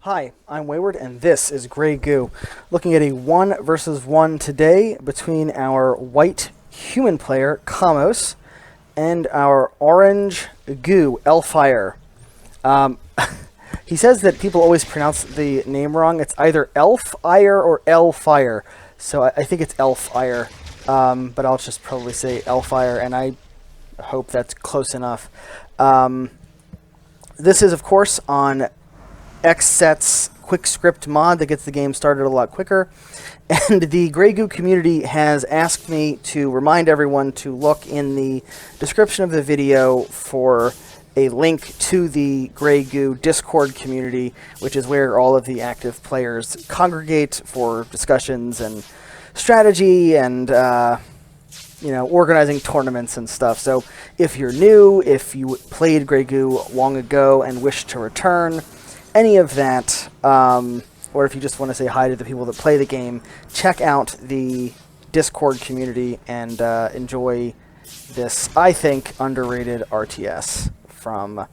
Hi, I'm Wayward, and this is Grey Goo, looking at a 1 versus 1 today between our white human player, Kamos, and our orange goo, Elfire. He says that people always pronounce the name wrong. It's either Elfire or Elfire, so I think it's Elfire, but I'll just probably say Elfire, and I hope that's close enough. This is, of course, on XSet's quick script mod that gets the game started a lot quicker. And the Grey Goo community has asked me to remind everyone to look in the description of the video for a link to the Grey Goo Discord community, which is where all of the active players congregate for discussions and strategy and organizing tournaments and stuff. So if you're new, if you played Grey Goo long ago and wish to return, any of that, or if you just want to say hi to the people that play the game, check out the Discord community and enjoy this, I think, underrated RTS from,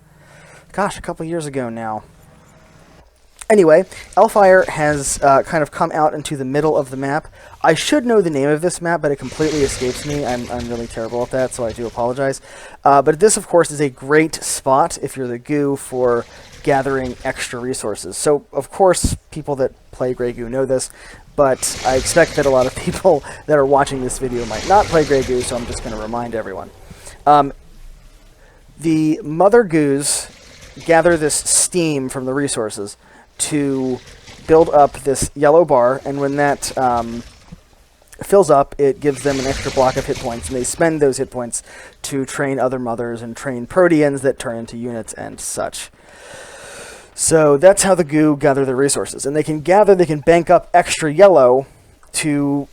gosh, a couple years ago now. Anyway, Elfire has kind of come out into the middle of the map. I should know the name of this map, but it completely escapes me. I'm really terrible at that, so I do apologize. But this, of course, is a great spot if you're the goo for gathering extra resources. So, of course, people that play Grey Goo know this, but I expect that a lot of people that are watching this video might not play Grey Goo, so I'm just going to remind everyone. The mother goos gather this steam from the resources to build up this yellow bar, and when that fills up, it gives them an extra block of hit points, and they spend those hit points to train other mothers and train proteans that turn into units and such. So that's how the goo gather their resources, and they can bank up extra yellow to,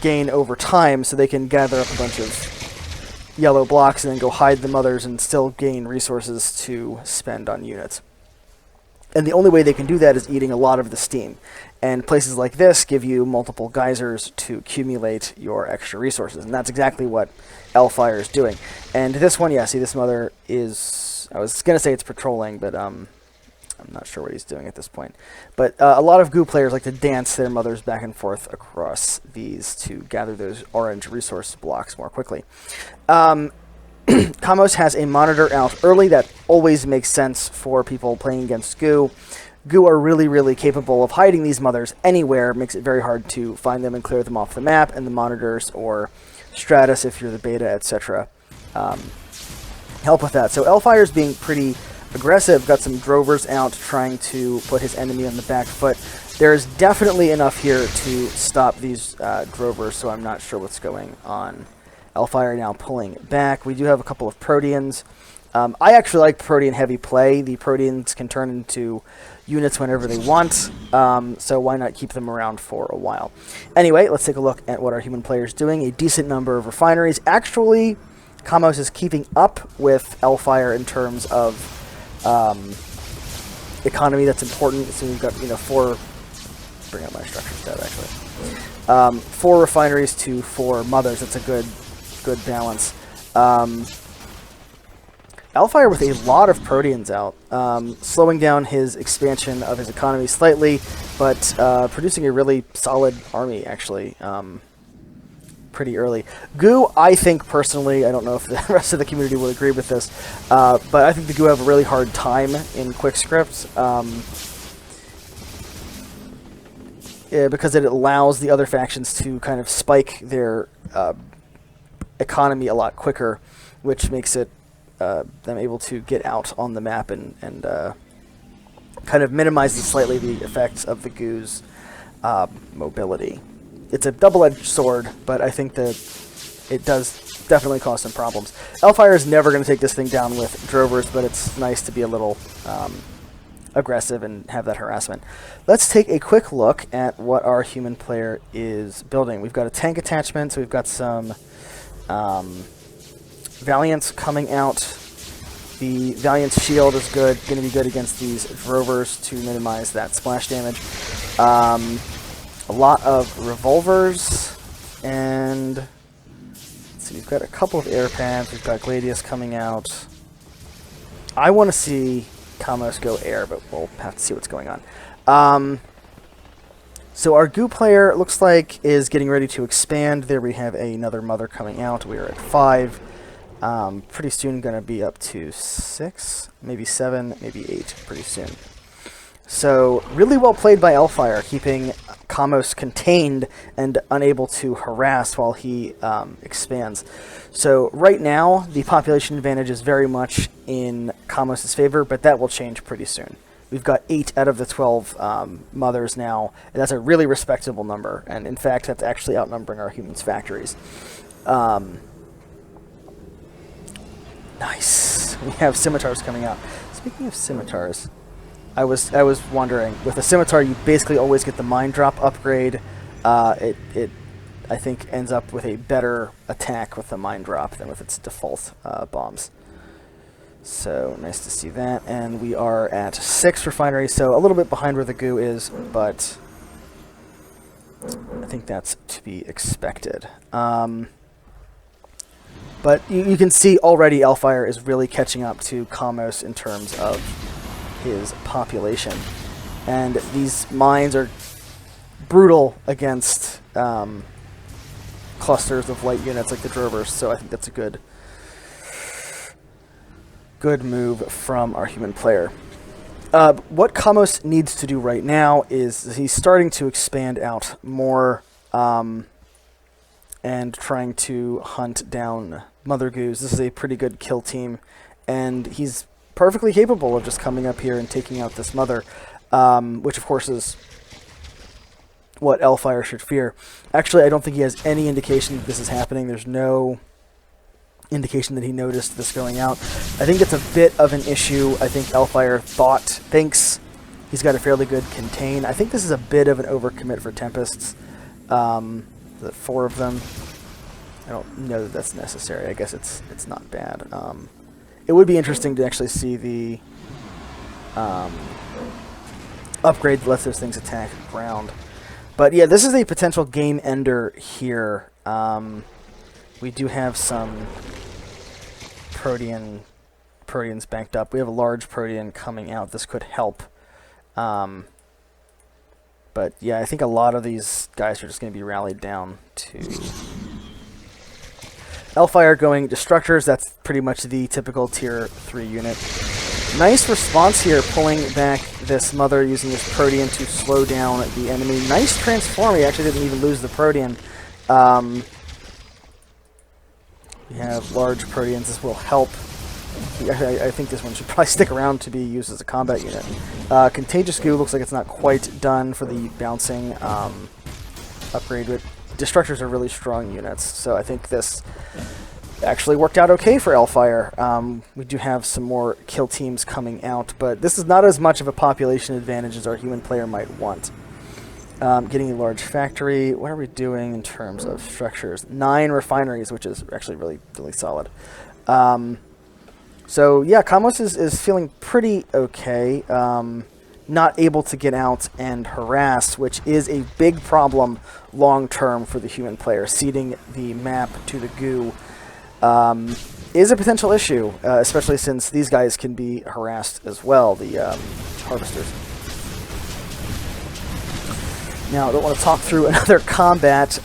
gain over time, so they can gather up a bunch of yellow blocks and then go hide the mothers and still gain resources to spend on units. And the only way they can do that is eating a lot of the steam. And places like this give you multiple geysers to accumulate your extra resources. And that's exactly what Elfire is doing. And this one, yeah, see, this mother is... I was going to say it's patrolling, but I'm not sure what he's doing at this point. But a lot of goo players like to dance their mothers back and forth across these to gather those orange resource blocks more quickly. Kamos has a monitor out early. That always makes sense for people playing against goo. Goo are really, really capable of hiding these mothers anywhere. It makes it very hard to find them and clear them off the map, and the monitors or Stratus, if you're the beta, etc., help with that. So Elfire's being pretty aggressive, got some drovers out trying to put his enemy on the back foot. There's definitely enough here to stop these drovers, so I'm not sure what's going on. Elfire now pulling back. We do have a couple of Proteans. I actually like Protean heavy play. The Proteans can turn into units whenever they want, so why not keep them around for a while? Anyway, let's take a look at what our human player is doing. A decent number of refineries. Actually, Kamos is keeping up with Elfire in terms of economy. That's important. So we've got, 4... Bring up my structure stat, actually. 4 refineries to 4 mothers. That's a good balance. Elfire with a lot of Proteans out, slowing down his expansion of his economy slightly, but producing a really solid army, actually, pretty early. Goo, I think personally, I don't know if the rest of the community will agree with this, but I think the Goo have a really hard time in quick script, because it allows the other factions to kind of spike their economy a lot quicker, which makes it them able to get out on the map and kind of minimizes slightly the effects of the Goo's mobility. It's a double-edged sword, but I think that it does definitely cause some problems. Elfire is never going to take this thing down with drovers, but it's nice to be a little aggressive and have that harassment. Let's take a quick look at what our human player is building. We've got a tank attachment, so we've got some Valiants coming out. The Valiant's shield is going to be good against these drovers to minimize that splash damage. A lot of revolvers, and let's see, we've got a couple of air pads. We've got Gladius coming out. I want to see Kamos go air, but we'll have to see what's going on. So our goo player looks like is getting ready to expand. There we have another mother coming out. We are at 5. Pretty soon going to be up to 6, maybe 7, maybe 8 pretty soon. So really well played by Elfire, keeping Kamos contained and unable to harass while he expands. So right now, the population advantage is very much in Kamos' favor, but that will change pretty soon. We've got 8 out of the 12 mothers now, and that's a really respectable number. And in fact, that's actually outnumbering our humans' factories. Nice. We have scimitars coming out. Speaking of scimitars, I was wondering, with a scimitar, you basically always get the mine drop upgrade. It I think ends up with a better attack with the mine drop than with its default bombs. So nice to see that. And we are at 6 refineries, so a little bit behind where the goo is, but I think that's to be expected. But you can see already Elfire is really catching up to Kamos in terms of his population. And these mines are brutal against clusters of light units like the drovers, so I think that's a good move from our human player. What Kamos needs to do right now is he's starting to expand out more and trying to hunt down Mother Goose. This is a pretty good kill team, and he's perfectly capable of just coming up here and taking out this mother, which of course is what Elfire should fear. Actually, I don't think he has any indication that this is happening. There's no indication that he noticed this going out. I think it's a bit of an issue. I think Elfire thinks he's got a fairly good contain. I think this is a bit of an overcommit for Tempests. The 4 of them. I don't know that that's necessary. I guess it's not bad. It would be interesting to actually see the upgrade that lets those things attack ground. But yeah, this is a potential game ender here. We do have some Proteans banked up. We have a large Protean coming out. This could help. But yeah, I think a lot of these guys are just going to be rallied down to Elfire going Destructors. That's pretty much the typical tier 3 unit. Nice response here, pulling back this mother using this Protean to slow down the enemy. Nice transform. He actually didn't even lose the Protean. We have large Proteans. This will help. I think this one should probably stick around to be used as a combat unit. Contagious Goo looks like it's not quite done for the bouncing upgrade, but Destructors are really strong units, so I think this actually worked out okay for Elfire. We do have some more kill teams coming out, but this is not as much of a population advantage as our human player might want. Getting a large factory. What are we doing in terms of structures? 9 refineries, which is actually really, really solid. So yeah, Kamos is feeling pretty okay. Not able to get out and harass, which is a big problem long-term for the human player. Ceding the map to the goo is a potential issue, especially since these guys can be harassed as well, the harvesters. Now, I don't want to talk through another combat.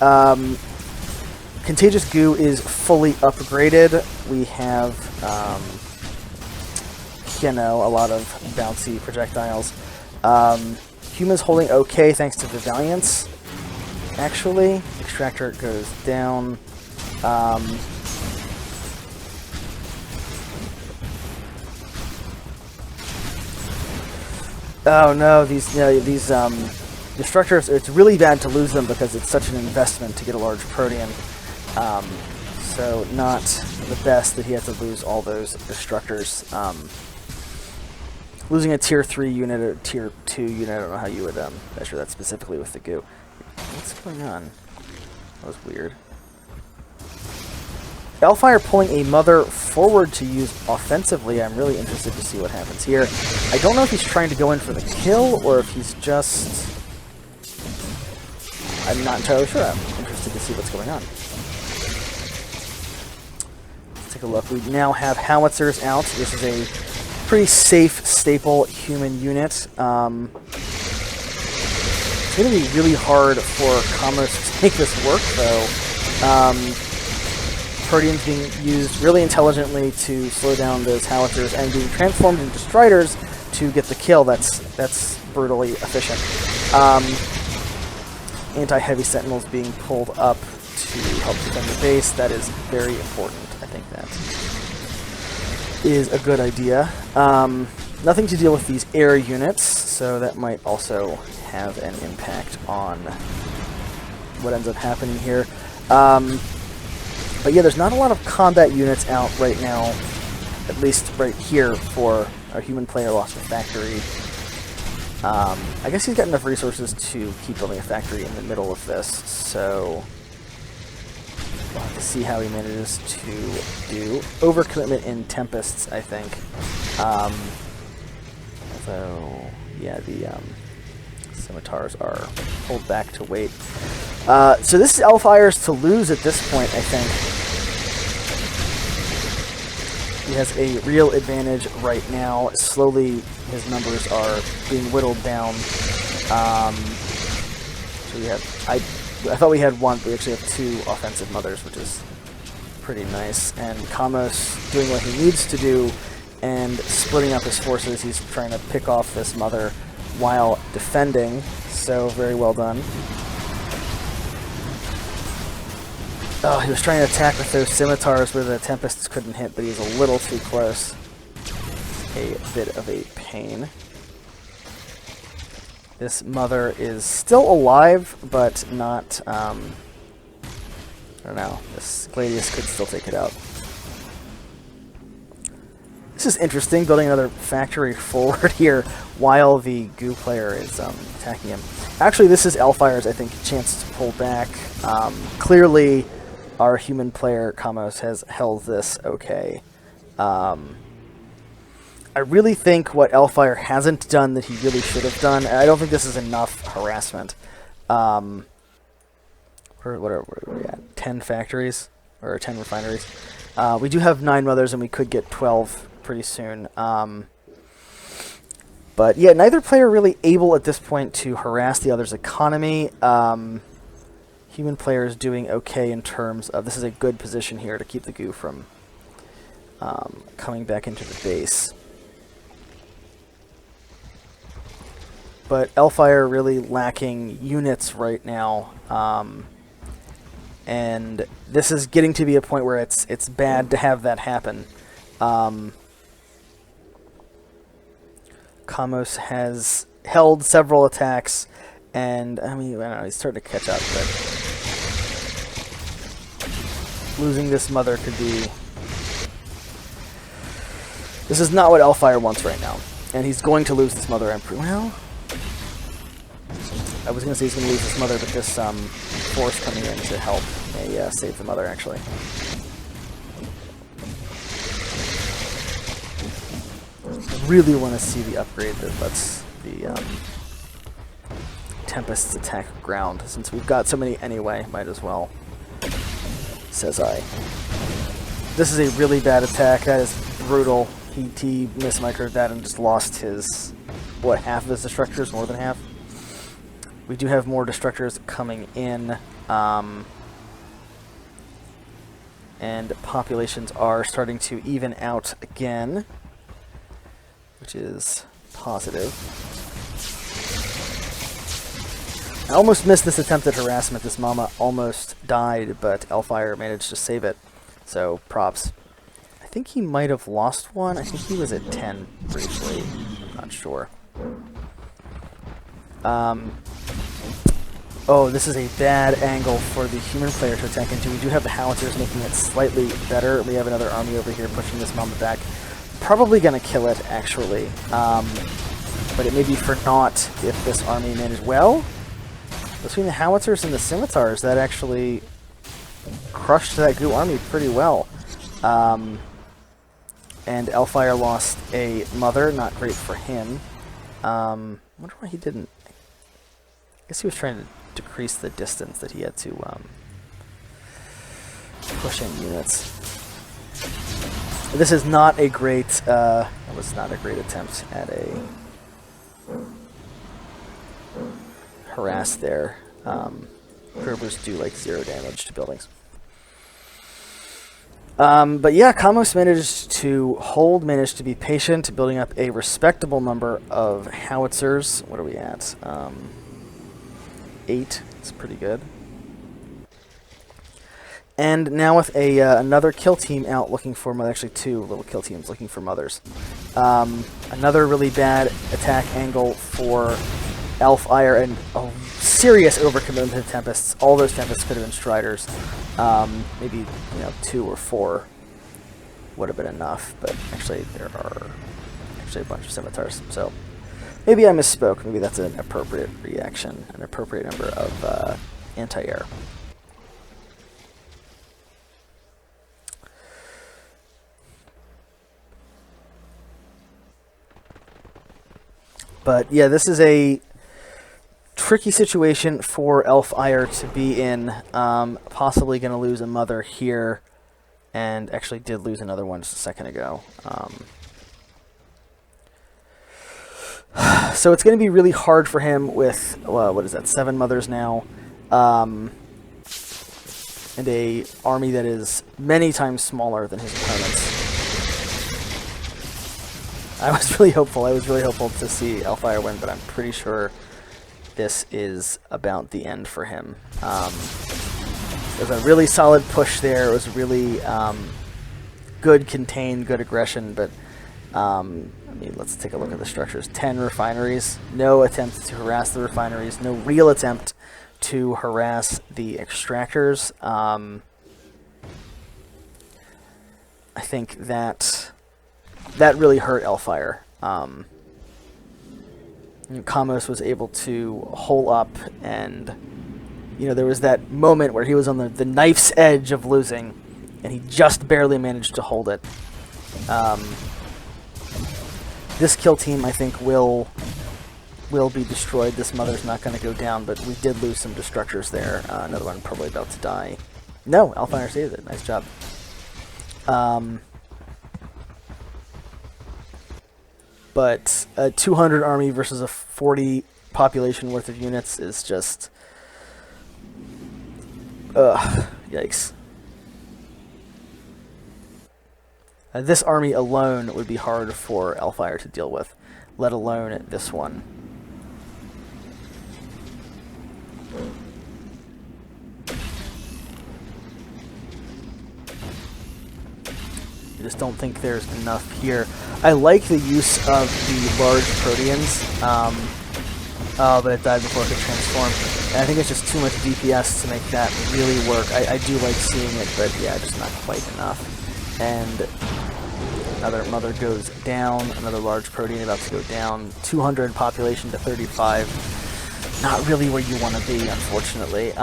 Contagious Goo is fully upgraded. We have, a lot of bouncy projectiles. Humans holding okay thanks to the Valiance. Actually, Extractor goes down. Oh no, these Destructors, it's really bad to lose them because it's such an investment to get a large Protean. So not the best that he had to lose all those Destructors. Losing a tier 3 unit or tier 2 unit, I don't know how you would measure that specifically with the goo. What's going on? That was weird. Elfire pulling a mother forward to use offensively. I'm really interested to see what happens here. I don't know if he's trying to go in for the kill or if he's just... I'm not entirely sure. I'm interested to see what's going on. Let's take a look. We now have howitzers out. This is a Pretty safe, staple human unit. It's going to be really hard for Kamos to make this work, though. Protean's being used really intelligently to slow down those howitzers and being transformed into striders to get the kill. That's brutally efficient. Anti-heavy sentinels being pulled up to help defend the base. That is very important. I think that is a good idea. Nothing to deal with these air units, so that might also have an impact on what ends up happening here. But yeah, there's not a lot of combat units out right now, at least right here for our human player lost a factory. I guess he's got enough resources to keep building a factory in the middle of this, so we'll have to see how he manages to do. Overcommitment in Tempests, I think. Although, yeah, the scimitars are pulled back to wait. So this is Elfire's to lose at this point, I think. He has a real advantage right now. Slowly, his numbers are being whittled down. So we have, I thought we had one, but we actually have 2 offensive mothers, which is pretty nice. And Kamos doing what he needs to do and splitting up his forces. He's trying to pick off this mother while defending. So very well done. Oh, he was trying to attack with those scimitars where the Tempests couldn't hit, but he was a little too close. A bit of a pain. This mother is still alive, but not, I don't know, this Gladius could still take it out. This is interesting, building another factory forward here while the goo player is attacking him. Actually, this is Elfire's, I think, chance to pull back. Clearly, our human player, Kamos, has held this okay. I really think what Elfire hasn't done that he really should have done, and I don't think this is enough harassment. What are we at? 10 factories? Or 10 refineries. We do have 9 mothers, and we could get 12 pretty soon. But yeah, neither player really able at this point to harass the other's economy. Human player is doing okay in terms of, this is a good position here to keep the goo from coming back into the base. But Elfire really lacking units right now, and this is getting to be a point where it's bad to have that happen. Kamos has held several attacks, and I mean, I don't know, he's starting to catch up, but losing this mother could be... This is not what Elfire wants right now, and he's going to lose this mother. Well, I was going to say he's going to lose this mother, but this force coming in to help may save the mother, actually. I really want to see the upgrade that lets the Tempests attack ground. Since we've got so many anyway, might as well, says I. This is a really bad attack. That is brutal. He mismicroed that and just lost his, what, half of his destructors? More than half? We do have more destructors coming in, and populations are starting to even out again, which is positive. I almost missed this attempt at harassment. This mama almost died, but Elfire managed to save it, so props. I think he might have lost one. I think he was at 10 briefly. I'm not sure. Oh, this is a bad angle for the human player to attack into. We do have the howitzers making it slightly better. We have another army over here pushing this mama back. Probably going to kill it, actually. But it may be for naught if this army manages... Well, between the howitzers and the scimitars, that actually crushed that goo army pretty well. And Elfire lost a mother, not great for him. I wonder why he didn't... I guess he was trying to decrease the distance that he had to push in units. This is not a great was not a great attempt at a harass there. Curvers do like 0 damage to buildings. But yeah, Kamos managed to hold, managed to be patient, building up a respectable number of howitzers. What are we at? 8. It's pretty good. And now with a another kill team out looking for actually 2 little kill teams looking for mothers. Another really bad attack angle for Elfire and a serious overcommitment to Tempests. All those Tempests could have been Striders. Maybe 2 or 4 would have been enough, but actually there are actually a bunch of Scimitars. So maybe I misspoke. Maybe that's an appropriate reaction, an appropriate number of anti-air. But yeah, this is a tricky situation for Elfire to be in. Possibly going to lose a mother here, and actually did lose another one just a second ago. So it's going to be really hard for him with, what is that, 7 mothers now, and a army that is many times smaller than his opponents. I was really hopeful. I was really hopeful to see Elfire win, but I'm pretty sure this is about the end for him. It was a really solid push there. It was really good contained, good aggression, but I mean, let's take a look at the structures. 10 refineries. No attempt to harass the refineries. No real attempt to harass the extractors. I think that really hurt Elfire. Kamos was able to hole up, and there was that moment where he was on the knife's edge of losing, and he just barely managed to hold it. This kill team, I think, will be destroyed. This mother's not going to go down, but we did lose some destructors there. Another one probably about to die. No, Elfire saved it. Nice job. But a 200 army versus a 40 population worth of units is just... yikes. This army alone would be hard for Elfire to deal with, let alone this one. I just don't think there's enough here. I like the use of the large Proteans, but it died before it could transform. And I think it's just too much DPS to make that really work. I do like seeing it, but yeah, just not quite enough. And another mother goes down, another large Protean about to go down. 200 population to 35. Not really where you want to be, unfortunately.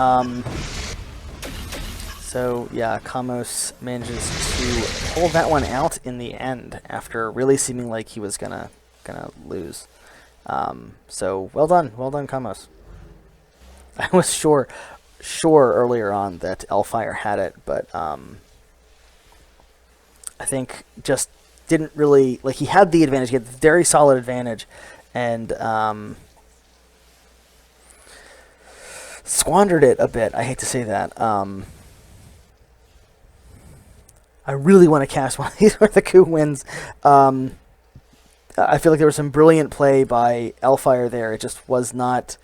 So yeah, Kamos manages to pull that one out in the end after really seeming like he was gonna lose. So well done, Kamos. I was sure earlier on that Elfire had it, but I think just didn't really, like, he had the advantage. He had a very solid advantage, and squandered it a bit. I hate to say that. I really want to cast one of these where the coup wins. I feel like there was some brilliant play by Elfire there. It just was not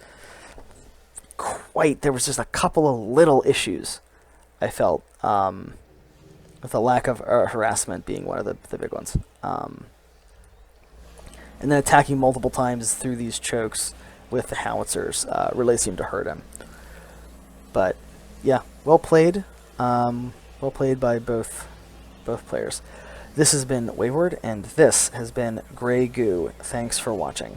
quite. There was just a couple of little issues, I felt, with the lack of harassment being one of the big ones. And then attacking multiple times through these chokes with the howitzers really seemed to hurt him. But yeah, well played. Well played by both players. This has been Wayward, and this has been Grey Goo. Thanks for watching.